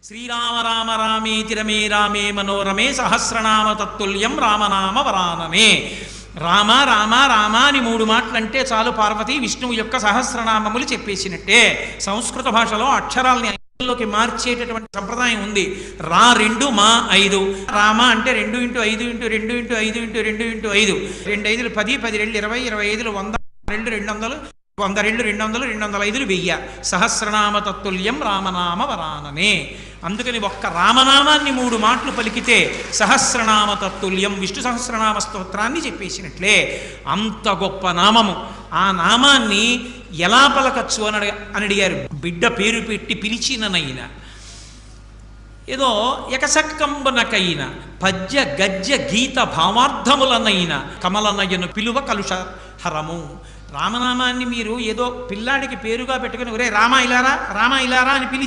శ్రీరామ రామ రామేతి రమే రామే మనోరమే సహస్రనామ తత్తుల్యం రామనామ వరాననే. రామ రామ రామ అని 3 మాటలంటే చాలు పార్వతి విష్ణువు యొక్క సహస్రనామములు చెప్పేసినట్టే. సంస్కృత భాషలో అక్షరాల్ని లోకి మార్చేటటువంటి సంప్రదాయం ఉంది. రా 2 మా 5. రామ అంటే 2 × 5 × 2 × 5 × 2 × 5. 2 5 10, 10 2 20, 25 100, 2 200, 100 2 200, 205 1000. సహస్రనామ తత్తుల్యం రామనామ వరాననే. అందుకని ఒక్క రామనామాన్ని 3 మాటలు పలికితే సహస్రనామ తత్తుల్యం విష్ణు సహస్రనామ స్తోత్రాన్ని చెప్పేసినట్లే. అంత గొప్ప నామము. ఆ నామాన్ని ఎలా పలకచ్చు అని అడిగారు. బిడ్డ పేరు పెట్టి పిలిచిననైనా, ఏదో ఎకసక్కంబునకైన పద్య గద్య గీత భావార్థములనైన కమలనయను పిలువ కలుష హరము. రామనామాన్ని మీరు ఏదో పిల్లాడికి పేరుగా పెట్టుకుని ఒరే రామ ఇలారా రామ ఇలారా అని పిలిచి